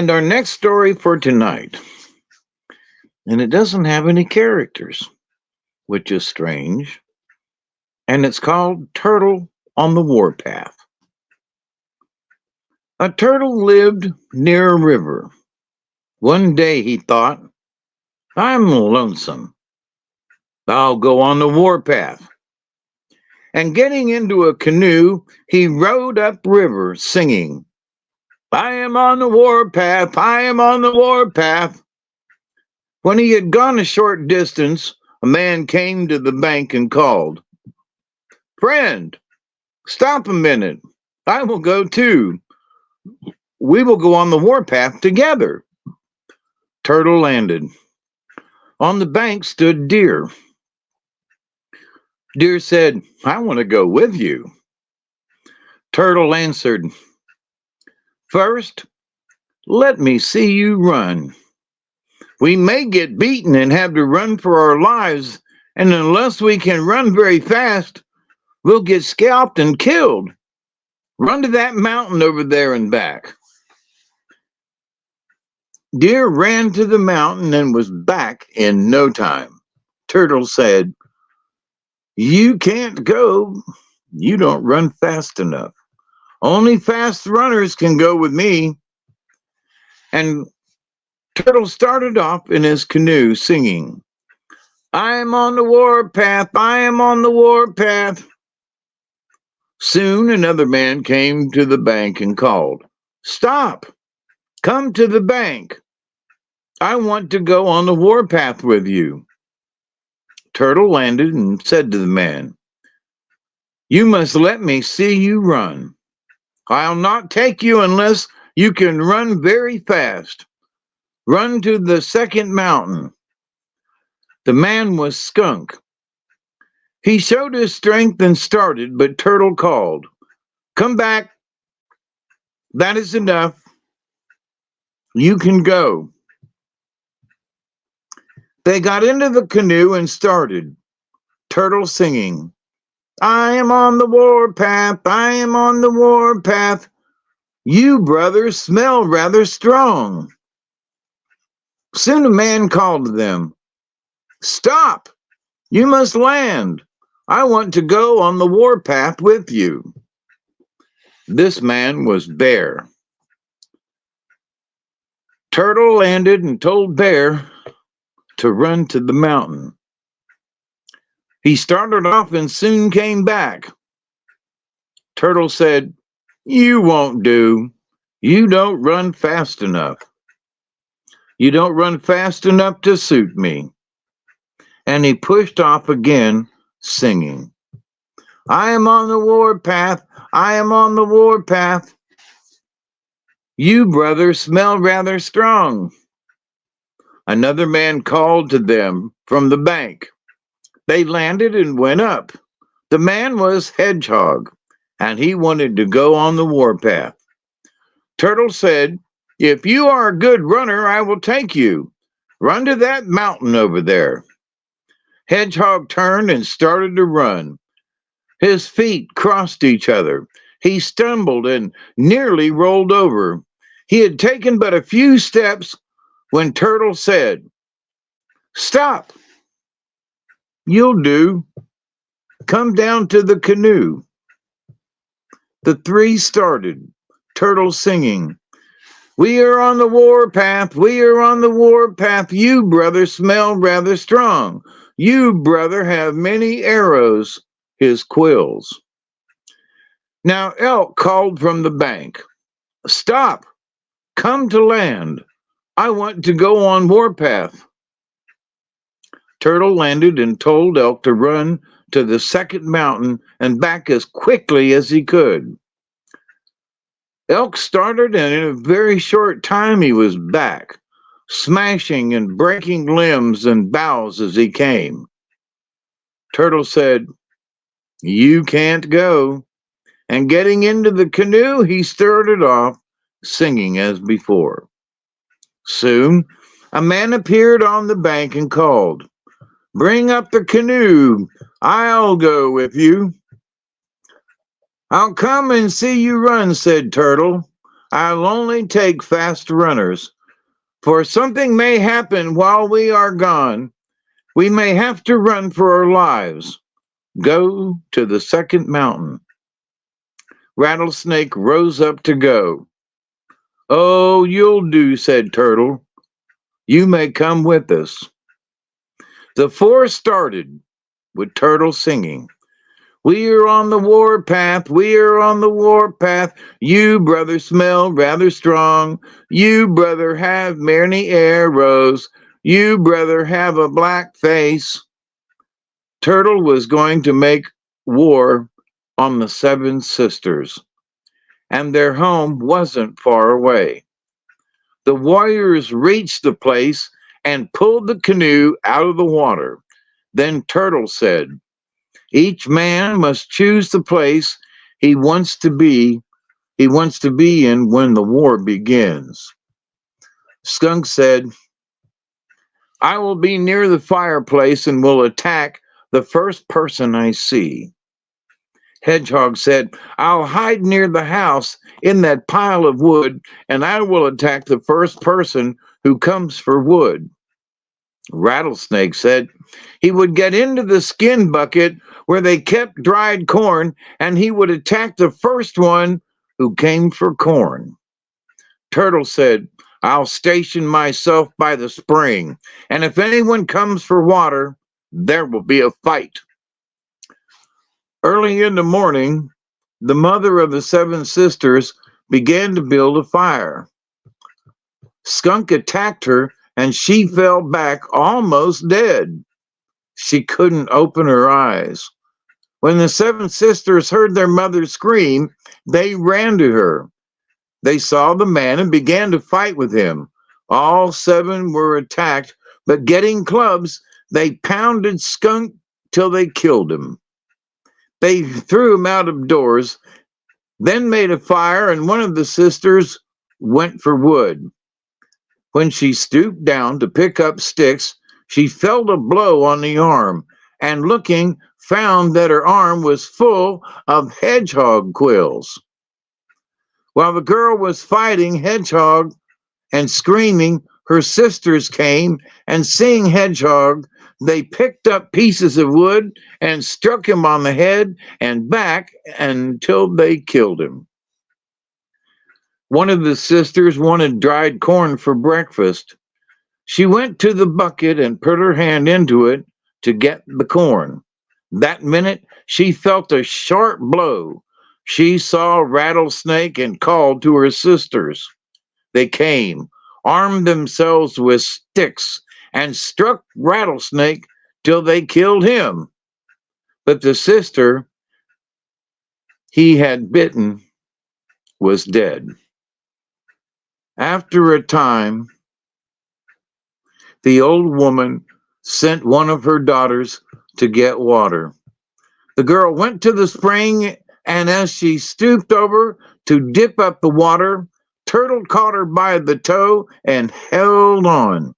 And our next story for tonight, and it doesn't have any characters, which is strange, and it's called Turtle on the Warpath. A turtle lived near a river. One day he thought, I'm lonesome. I'll go on the warpath. And getting into a canoe, he rowed upriver singing, I am on the warpath, I am on the warpath. When he had gone a short distance, a man came to the bank and called, Friend, stop a minute. I will go too. We will go on the warpath together. Turtle landed. On the bank stood Deer. Deer said, I want to go with you. Turtle answered, First, let me see you run. We may get beaten and have to run for our lives, and unless we can run very fast, we'll get scalped and killed. Run to that mountain over there and back. Deer ran to the mountain and was back in no time. Turtle said, You can't go. You don't run fast enough. Only fast runners can go with me. And Turtle started off in his canoe singing, I am on the warpath, I am on the warpath. Soon another man came to the bank and called, Stop! Come to the bank. I want to go on the warpath with you. Turtle landed and said to the man, You must let me see you run. I'll not take you unless you can run very fast. Run to the second mountain. The man was Skunk. He showed his strength and started, but Turtle called, Come back. That is enough. You can go. They got into the canoe and started, Turtle singing, I am on the warpath, I am on the warpath. You, brothers, smell rather strong. Soon a man called to them, Stop! You must land. I want to go on the warpath with you. This man was Bear. Turtle landed and told Bear to run to the mountain. He started off and soon came back. Turtle said, You won't do. You don't run fast enough. You don't run fast enough to suit me. And he pushed off again, singing, I am on the warpath, I am on the warpath. You, brother, smell rather strong. Another man called to them from the bank. They landed and went up. The man was Hedgehog, and he wanted to go on the warpath. Turtle said, If you are a good runner, I will take you. Run to that mountain over there. Hedgehog turned and started to run. His feet crossed each other. He stumbled and nearly rolled over. He had taken but a few steps when Turtle said, Stop! You'll do. Come down to the canoe. The three started, Turtle singing, We are on the warpath, we are on the warpath. You, brother, smell rather strong. You, brother, have many arrows, his quills. Now Elk called from the bank, Stop! Come to land. I want to go on warpath. Turtle landed and told Elk to run to the second mountain and back as quickly as he could. Elk started, and in a very short time he was back, smashing and breaking limbs and boughs as he came. Turtle said, You can't go. And getting into the canoe, he started off, singing as before. Soon, a man appeared on the bank and called, Bring up the canoe. I'll go with you. I'll come and see you run, said Turtle. I'll only take fast runners, for something may happen while we are gone. We may have to run for our lives. Go to the second mountain." Rattlesnake rose up to go. "Oh, you'll do," said Turtle. "You may come with us." The four started, with Turtle singing, "We are on the warpath, we are on the warpath. You, brother, smell rather strong. You, brother, have many arrows. You, brother, have a black face." Turtle was going to make war on the seven sisters, and their home wasn't far away. The warriors reached the place and pulled the canoe out of the water. Then Turtle said, "Each man must choose the place he wants to be in when the war begins." Skunk said, "I will be near the fireplace and will attack the first person I see." Hedgehog said, "I'll hide near the house in that pile of wood, and I will attack the first person who comes for wood." Rattlesnake said he would get into the skin bucket where they kept dried corn, and he would attack the first one who came for corn. Turtle said, "I'll station myself by the spring, and if anyone comes for water, there will be a fight." Early in the morning, the mother of the seven sisters began to build a fire. Skunk attacked her, and she fell back almost dead. She couldn't open her eyes. When the seven sisters heard their mother scream, they ran to her. They saw the man and began to fight with him. All seven were attacked, but getting clubs, they pounded Skunk till they killed him. They threw him out of doors, then made a fire, and one of the sisters went for wood. When she stooped down to pick up sticks, she felt a blow on the arm, and looking, found that her arm was full of hedgehog quills. While the girl was fighting Hedgehog and screaming, her sisters came, and seeing Hedgehog, they picked up pieces of wood and struck him on the head and back until they killed him. One of the sisters wanted dried corn for breakfast. She went to the bucket and put her hand into it to get the corn. That minute, she felt a sharp blow. She saw Rattlesnake and called to her sisters. They came, armed themselves with sticks, and struck Rattlesnake till they killed him. But the sister he had bitten was dead. After a time, the old woman sent one of her daughters to get water. The girl went to the spring, and as she stooped over to dip up the water, Turtle caught her by the toe and held on.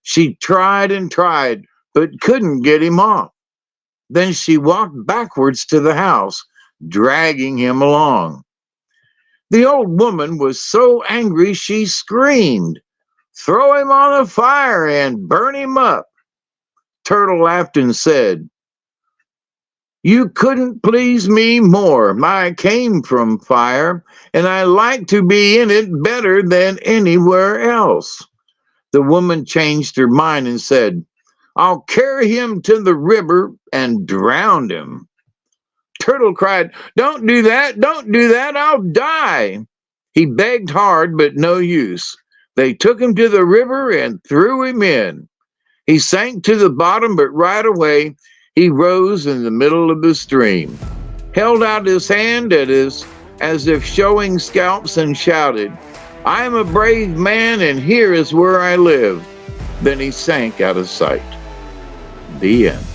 She tried and tried, but couldn't get him off. Then she walked backwards to the house, dragging him along. The old woman was so angry she screamed, "Throw him on the fire and burn him up." Turtle laughed and said, "You couldn't please me more. I came from fire, and I like to be in it better than anywhere else." The woman changed her mind and said, "I'll carry him to the river and drown him." Turtle cried, "Don't do that, don't do that, I'll die." He begged hard, but no use. They took him to the river and threw him in. He sank to the bottom, but right away he rose in the middle of the stream, held out his hand as if showing scalps, and shouted, "I am a brave man, and here is where I live." Then he sank out of sight. The end.